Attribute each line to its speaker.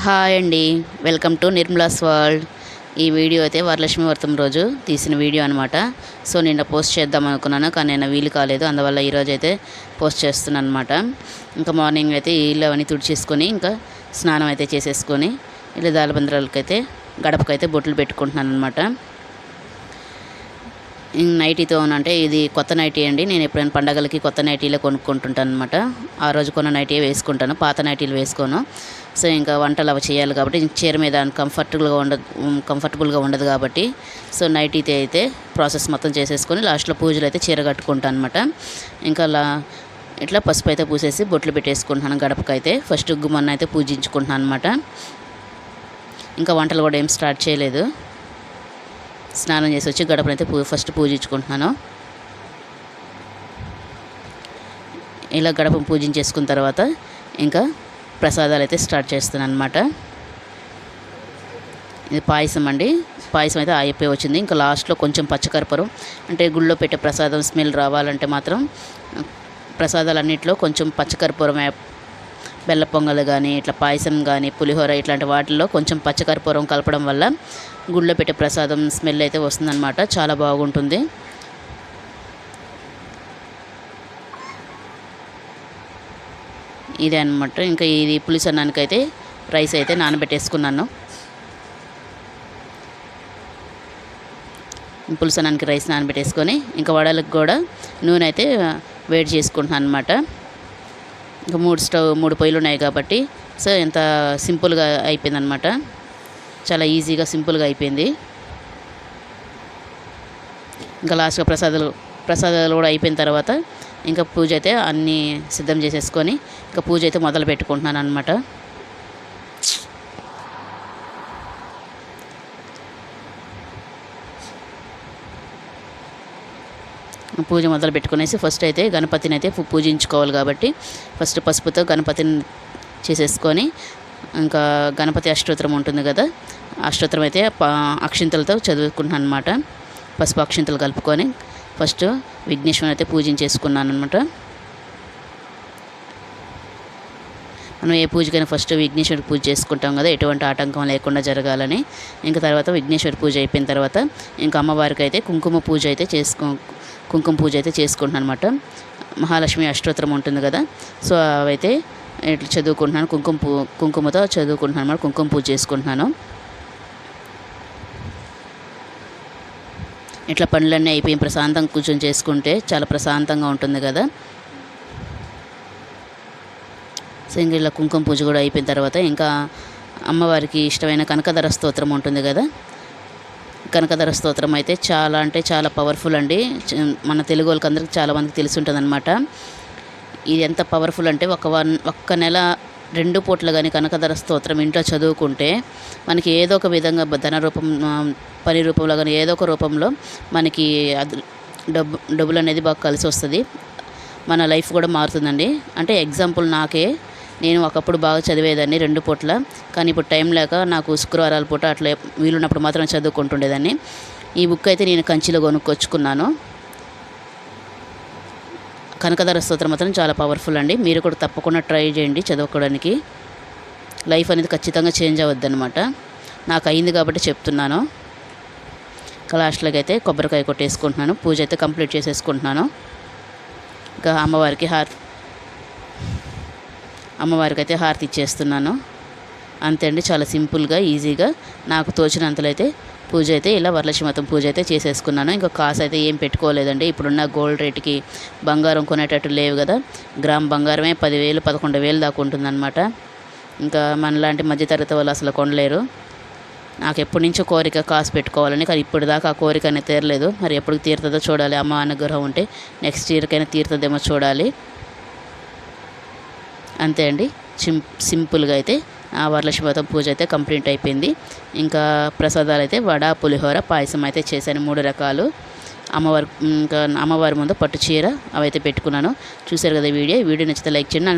Speaker 1: Hi అండి, welcome to Nirmala's world. ఈ video అయితే వరలక్ష్మి వ్రతం రోజు తీసిన వీడియో అనమాట. సో నిన్న పోస్ట్ చేద్దాం అనుకున్నాను, కానీ నేను వీలు కాలేదు. అందువల్ల ఈరోజు అయితే పోస్ట్ చేస్తున్నాను అనమాట. ఇంకా మార్నింగ్ అయితే ఇల్లు అవన్నీ తుడిచేసుకొని ఇంకా స్నానం అయితే చేసేసుకొని ఇల్లు దాలబంద్రాలకైతే గడపకైతే బొట్లు పెట్టుకుంటున్నాను అనమాట. నైటీతో అంటే ఇది కొత్త నైటీ అండి. నేను ఎప్పుడైనా పండగలకి కొత్త నైటీలే కొనుక్కుంటుంటాను అనమాట. ఆ రోజు కొన్న నైటీ వేసుకుంటాను, పాత నైటీలు వేసుకోను. సో ఇంకా వంటలు అవి చేయాలి కాబట్టి చీర మీద కంఫర్టబుల్గా ఉండదు కాబట్టి సో నైటీతో అయితే ప్రాసెస్ మొత్తం చేసేసుకొని లాస్ట్లో పూజలు అయితే చీర కట్టుకుంటాను అనమాట. ఇంకా ఇట్లా పసుపు అయితే పూసేసి బొట్లు పెట్టేసుకుంటున్నాను గడపకైతే. ఫస్ట్ గుమ్మన్న అయితే పూజించుకుంటున్నాను అనమాట. ఇంకా వంటలు కూడా ఏం స్టార్ట్ చేయలేదు. స్నానం చేసి వచ్చి గడపనైతే ఫస్ట్ పూజించుకుంటున్నాను. ఇలా గడప పూజించేసుకున్న తర్వాత ఇంకా ప్రసాదాలు అయితే స్టార్ట్ చేస్తున్నాను అనమాట. ఇది పాయసం అండి. పాయసం అయితే అయిపోయి వచ్చింది. ఇంకా లాస్ట్లో కొంచెం పచ్చకర్పూరం అంటే గుళ్ళో పెట్టే ప్రసాదం స్మెల్ రావాలంటే మాత్రం ప్రసాదాలన్నింటిలో కొంచెం పచ్చకర్పూరం, బెల్ల పొంగల్ కానీ ఇట్లా పాయసం కానీ పులిహోర ఇట్లాంటి వాటిల్లో కొంచెం పచ్చకర్పూరం కలపడం వల్ల గుళ్ళో పెట్టే ప్రసాదం స్మెల్ అయితే వస్తుందన్నమాట. చాలా బాగుంటుంది. ఇదే అనమాట. ఇంకా ఇది పులుసు అన్నానికైతే రైస్ అయితే నానబెట్టేసుకున్నాను. పులుసు అన్నానికి రైస్ నానబెట్టేసుకొని ఇంకా వడలకు కూడా నూనె అయితే వేడి చేసుకుంటున్నాను అనమాట. ఇంకా 3 పొయ్యిలు ఉన్నాయి కాబట్టి సో ఎంత సింపుల్గా అయిపోయిందనమాట. చాలా ఈజీగా సింపుల్గా అయిపోయింది. ఇంకా లాస్ట్గా ప్రసాదాలు కూడా అయిపోయిన తర్వాత ఇంకా పూజ అయితే అన్నీ సిద్ధం చేసేసుకొని ఇంకా పూజ అయితే మొదలు పెట్టుకుంటున్నాను అనమాట. పూజ మొదలు పెట్టుకునేసి ఫస్ట్ అయితే గణపతిని అయితే పూజించుకోవాలి కాబట్టి ఫస్ట్ పసుపుతో గణపతిని చేసేసుకొని ఇంకా గణపతి అష్టోత్తరం ఉంటుంది కదా, అష్టోత్తరం అయితే అక్షింతలతో చదువుకుంటున్నాను అనమాట. పసుపు అక్షింతలు కలుపుకొని ఫస్ట్ విఘ్నేశ్వరుని అయితే పూజించేసుకున్నాను అనమాట. మనం ఏ పూజకైనా ఫస్ట్ విఘ్నేశ్వరి పూజ చేసుకుంటాం కదా, ఎటువంటి ఆటంకం లేకుండా జరగాలని. ఇంకా తర్వాత విఘ్నేశ్వరి పూజ అయిపోయిన తర్వాత ఇంకా అమ్మవారికి అయితే కుంకుమ పూజ అయితే చేసుకుంటున్నాను అనమాట. మహాలక్ష్మి అష్టోత్తరం ఉంటుంది కదా, సో అవైతే ఇట్లా చదువుకుంటున్నాను. కుంకుమతో చదువుకుంటున్నాను అనమాట. కుంకుమ పూజ చేసుకుంటున్నాను. ఇట్లా పనులన్నీ అయిపోయి ప్రశాంతంగా కూర్చొని చేసుకుంటే చాలా ప్రశాంతంగా ఉంటుంది కదా. సో ఇంకా ఇలా కుంకుమ పూజ కూడా అయిపోయిన తర్వాత ఇంకా అమ్మవారికి ఇష్టమైన కనకధర స్తోత్రం ఉంటుంది కదా, కనకధర స్తోత్రం అయితే చాలా అంటే చాలా పవర్ఫుల్ అండి. మన తెలుగు వాళ్ళకి అందరికీ చాలామందికి తెలిసి ఉంటుంది అనమాట. ఇది ఎంత పవర్ఫుల్ అంటే ఒక్క నెల 2 పూటలు కానీ కనకధర స్తోత్రం ఇంట్లో చదువుకుంటే మనకి ఏదో ఒక విధంగా ధన రూపం, పని రూపంలో కానీ ఏదో ఒక రూపంలో మనకి డబ్బులు అనేది బాగా కలిసి వస్తుంది. మన లైఫ్ కూడా మారుతుందండి. అంటే ఎగ్జాంపుల్ నేను ఒకప్పుడు బాగా చదివేదాన్ని 2 పూట్ల, కానీ ఇప్పుడు టైం లేక నాకు శుక్రవారాల పూట అట్లా వీలున్నప్పుడు మాత్రం చదువుకుంటుండేదాన్ని. ఈ బుక్ అయితే నేను కంచిలో కొనుక్కొచ్చుకున్నాను. కనకధర స్తోత్రం మాత్రం చాలా పవర్ఫుల్ అండి. మీరు కూడా తప్పకుండా ట్రై చేయండి చదువుకోవడానికి. లైఫ్ అనేది ఖచ్చితంగా చేంజ్ అవ్వద్దు అనమాట. నాకు అయింది కాబట్టి చెప్తున్నాను. లాస్ట్లోకి అయితే కొబ్బరికాయ కొట్టేసుకుంటున్నాను. పూజ అయితే కంప్లీట్ చేసేసుకుంటున్నాను. ఇంకా అమ్మవారికి అయితే హారతి ఇచ్చేస్తున్నాను. అంతే అండి, చాలా సింపుల్గా ఈజీగా నాకు తోచినంతలో అయితే పూజ అయితే ఇలా వరలక్ష్మి వ్రతం పూజ అయితే చేసేసుకున్నాను. ఇంకా కాసు అయితే ఏం పెట్టుకోలేదండి. ఇప్పుడున్న గోల్డ్ రేటుకి బంగారం కొనేటట్టు లేవు కదా. గ్రామ్ బంగారమే 10,000 11,000 దాకా ఉంటుందన్నమాట. ఇంకా మనలాంటి మధ్యతరగతి వాళ్ళు అసలు కొనలేరు. నాకు ఎప్పటి నుంచో కోరిక కాసు పెట్టుకోవాలని, కానీ ఇప్పుడు దాకా ఆ కోరిక అనేది తీరలేదు. మరి ఎప్పుడు తీరుతుందో చూడాలి. అమ్మ అనుగ్రహం ఉంటే నెక్స్ట్ ఇయర్కైనా తీరుతుందేమో చూడాలి. అంతే అండి, సింపుల్గా అయితే ఆ వరలక్ష్మి వ్రతం పూజ అయితే కంప్లీట్ అయిపోయింది. ఇంకా ప్రసాదాలు అయితే వడ, పులిహోర, పాయసం అయితే చేశాను 3 రకాలు. ఇంకా అమ్మవారి ముందు పట్టు చీర అవైతే పెట్టుకున్నాను. చూశారు కదా వీడియో నచ్చితే లైక్ చేయండి.